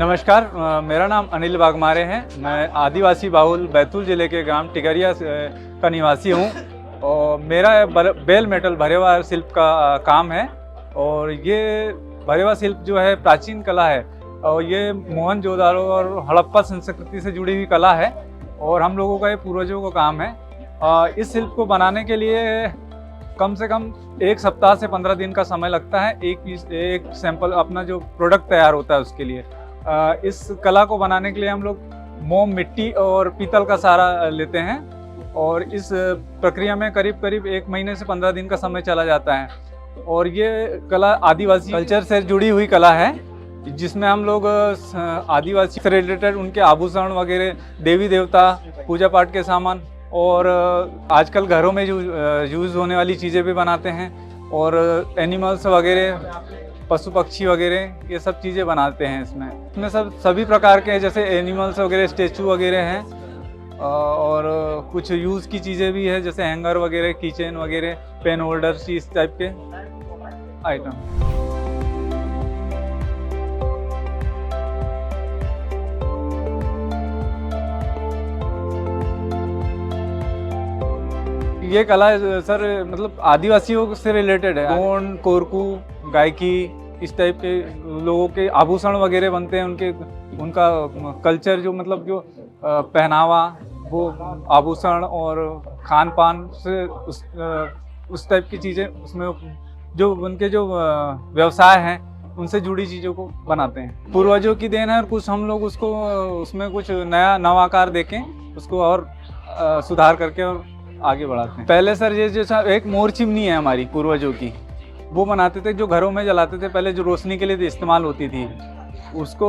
नमस्कार, मेरा नाम अनिल वाघमारे है। मैं आदिवासी बाहुल बैतूल ज़िले के ग्राम टिकरिया का निवासी हूँ और मेरा बेल मेटल भरेवा शिल्प का काम है। और ये भरेवा शिल्प जो है प्राचीन कला है और ये मोहनजोदाड़ो और हड़प्पा संस्कृति से जुड़ी हुई कला है और हम लोगों का ये पूर्वजों का काम है। इस शिल्प को बनाने के लिए कम से कम 1 सप्ताह से 15 दिन का समय लगता है। एक सैंपल अपना जो प्रोडक्ट तैयार होता है उसके लिए। इस कला को बनाने के लिए हम लोग मोम, मिट्टी और पीतल का सहारा लेते हैं और इस प्रक्रिया में करीब 1 महीने से 15 दिन का समय चला जाता है। और ये कला आदिवासी कल्चर से जुड़ी हुई कला है, जिसमें हम लोग आदिवासी से रिलेटेड उनके आभूषण वगैरह, देवी देवता, पूजा पाठ के सामान और आजकल घरों में यूज़ होने वाली चीज़ें भी बनाते हैं और एनिमल्स वगैरह, पशु पक्षी वगैरह, ये सब चीज़ें बनाते हैं। इसमें सभी प्रकार के जैसे एनिमल्स वगैरह, स्टेचू वगैरह हैं और कुछ यूज़ की चीज़ें भी है जैसे हैंगर वगैरह, कीचेन वगैरह, पेन होल्डर्स, इस टाइप के आइटम। ये कला सर मतलब आदिवासियों से रिलेटेड है। गोंड, कोरकू, गायकी, इस टाइप के लोगों के आभूषण वगैरह बनते हैं। उनका कल्चर जो मतलब जो पहनावा, वो आभूषण और खान पान से उस टाइप की चीज़ें, उसमें जो उनके जो व्यवसाय हैं उनसे जुड़ी चीज़ों को बनाते हैं। पूर्वजों की देन है और कुछ हम लोग उसको उसमें कुछ नवाकार देके उसको और सुधार करके और आगे बढ़ाते हैं। पहले सर ये जो एक मोर चिमनी है हमारी पूर्वजों की, वो बनाते थे, जो घरों में जलाते थे पहले, जो रोशनी के लिए इस्तेमाल होती थी। उसको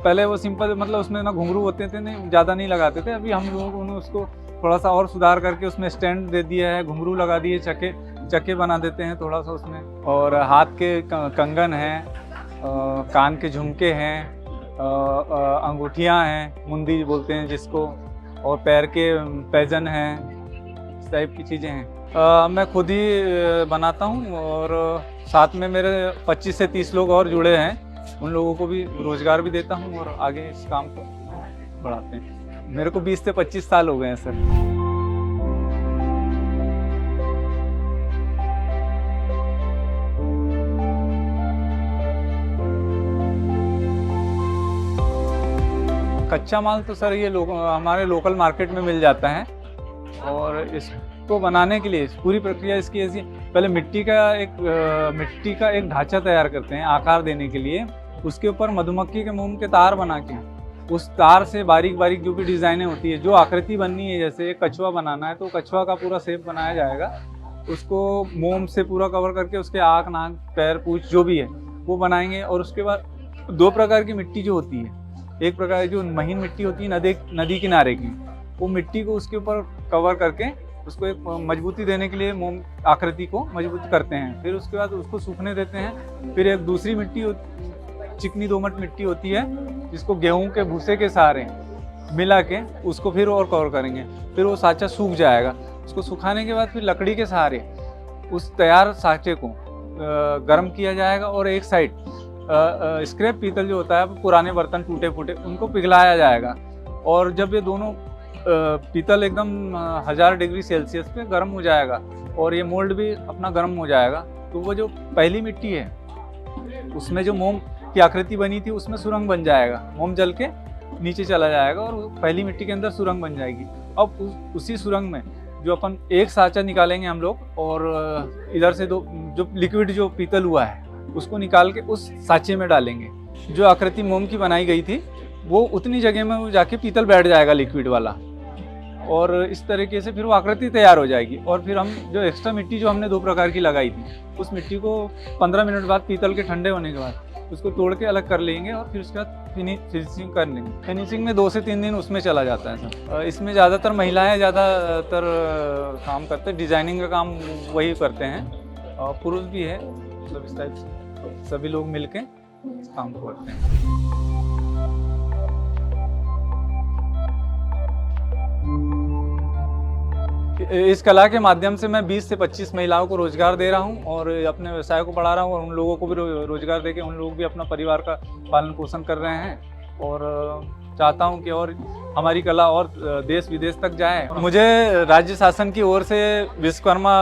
पहले वो सिंपल मतलब उसमें ना घुंघरू होते थे, नहीं ज़्यादा नहीं लगाते थे। अभी हम लोगों ने उसको थोड़ा सा और सुधार करके उसमें स्टैंड दे दिया है, घुंघरू लगा दिए, चक्के बना देते हैं थोड़ा सा उसमें। और हाथ के कंगन हैं, कान के झुमके हैं, अंगूठियाँ हैं, मुंदी बोलते हैं जिसको, और पैर के पैजन हैं, इस टाइप की चीज़ें हैं। मैं खुद ही बनाता हूँ और साथ में मेरे 25 से 30 लोग और जुड़े हैं। उन लोगों को भी रोज़गार भी देता हूँ और आगे इस काम को बढ़ाते हैं। मेरे को 20 से 25 साल हो गए हैं सर। कच्चा माल तो सर ये हमारे लोकल मार्केट में मिल जाता है और इसको बनाने के लिए पूरी प्रक्रिया इसकी ऐसी, पहले मिट्टी का एक ढांचा तैयार करते हैं आकार देने के लिए। उसके ऊपर मधुमक्खी के मोम के तार बना के उस तार से बारीक बारीक जो भी डिज़ाइनें होती है, जो आकृति बननी है, जैसे एक कछुआ बनाना है तो कछुआ का पूरा शेप बनाया जाएगा। उसको मोम से पूरा कवर करके उसके आँख, नाक, पैर, पूंछ जो भी है वो बनाएंगे। और उसके बाद 2 प्रकार की मिट्टी जो होती है, एक प्रकार जो महीन मिट्टी होती है नदी किनारे की, वो मिट्टी को उसके ऊपर कवर करके उसको एक मजबूती देने के लिए मोम आकृति को मजबूत करते हैं। फिर उसके बाद उसको सूखने देते हैं। फिर एक दूसरी मिट्टी चिकनी दोमट मिट्टी होती है, जिसको गेहूं के भूसे के सहारे मिला के उसको फिर और कवर करेंगे। फिर वो साँचा सूख जाएगा। उसको सुखाने के बाद फिर लकड़ी के सहारे उस तैयार साँचे को गर्म किया जाएगा और एक साइड स्क्रैप पीतल जो होता है, पुराने बर्तन टूटे फूटे, उनको पिघलाया जाएगा। और जब ये दोनों पीतल एकदम 1000 डिग्री सेल्सियस पे गर्म हो जाएगा और ये मोल्ड भी अपना गर्म हो जाएगा, तो वो जो पहली मिट्टी है उसमें जो मोम की आकृति बनी थी उसमें सुरंग बन जाएगा। मोम जल के नीचे चला जाएगा और पहली मिट्टी के अंदर सुरंग बन जाएगी। अब उसी सुरंग में जो अपन एक साँचा निकालेंगे हम लोग और इधर से जो लिक्विड जो पीतल हुआ है उसको निकाल के उस साँचे में डालेंगे। जो आकृति मोम की बनाई गई थी वो उतनी जगह में वो जाके पीतल बैठ जाएगा लिक्विड वाला, और इस तरीके से फिर वो आकृति तैयार हो जाएगी। और फिर हम जो एक्स्ट्रा मिट्टी जो हमने 2 प्रकार की लगाई थी, उस मिट्टी को 15 मिनट बाद पीतल के ठंडे होने के बाद उसको तोड़ के अलग कर लेंगे और फिर उसके बाद फिनिशिंग कर लेंगे। फिनिशिंग में 2 से 3 दिन उसमें चला जाता है सर। इसमें ज़्यादातर महिलाएं ज़्यादातर काम करते हैं, डिजाइनिंग का काम वही करते हैं, और पुरुष भी है, मतलब इस टाइप से सभी लोग मिलके काम करते हैं। इस कला के माध्यम से मैं 20 से 25 महिलाओं को रोजगार दे रहा हूं और अपने व्यवसाय को बढ़ा रहा हूं, और उन लोगों को भी रोजगार देके उन लोग भी अपना परिवार का पालन पोषण कर रहे हैं। और चाहता हूं कि और हमारी कला और देश विदेश तक जाए। मुझे राज्य शासन की ओर से विश्वकर्मा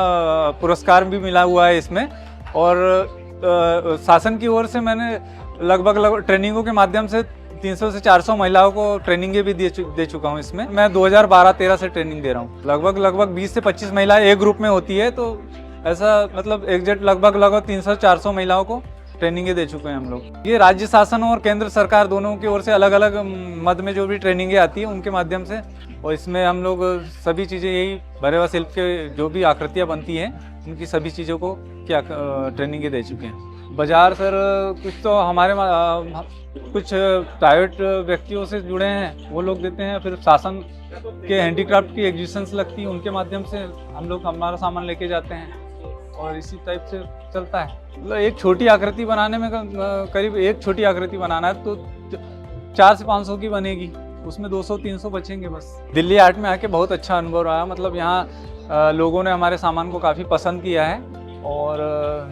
पुरस्कार भी मिला हुआ है इसमें, और शासन की ओर से मैंने लगभग ट्रेनिंगों के माध्यम से 300 से 400 महिलाओं को ट्रेनिंगें भी दे चुका हूं। इसमें मैं 2012-13 से ट्रेनिंग दे रहा हूं। लगभग 20 से 25 महिलाएं एक ग्रुप में होती है, तो ऐसा मतलब एग्जैक्ट लगभग 300-400 महिलाओं को ट्रेनिंगें दे चुके हैं हम लोग। ये राज्य शासन और केंद्र सरकार दोनों की ओर से अलग अलग मद में जो भी ट्रेनिंगें आती है उनके माध्यम से, और इसमें हम लोग सभी चीज़ें यही भरेवा शिल्प के जो भी आकृतियाँ बनती हैं उनकी सभी चीज़ों को क्या ट्रेनिंगें दे चुके हैं। बाजार सर कुछ तो हमारे कुछ प्राइवेट व्यक्तियों से जुड़े हैं, वो लोग देते हैं, फिर शासन के हैंडीक्राफ्ट की एग्जीबिशंस लगती है उनके माध्यम से हम लोग हमारा सामान लेके जाते हैं, और इसी टाइप से चलता है। मतलब एक छोटी आकृति बनाने में करीब एक छोटी आकृति बनाना है तो 400 से 500 की बनेगी, उसमें 200-300 बचेंगे बस। दिल्ली आर्ट में आके बहुत अच्छा अनुभव रहा, मतलब यहाँ लोगों ने हमारे सामान को काफ़ी पसंद किया है, और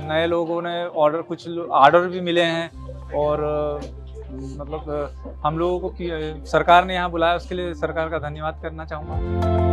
नए लोगों ने कुछ ऑर्डर भी मिले हैं, और मतलब हम लोगों को सरकार ने यहाँ बुलाया, उसके लिए सरकार का धन्यवाद करना चाहूँगा।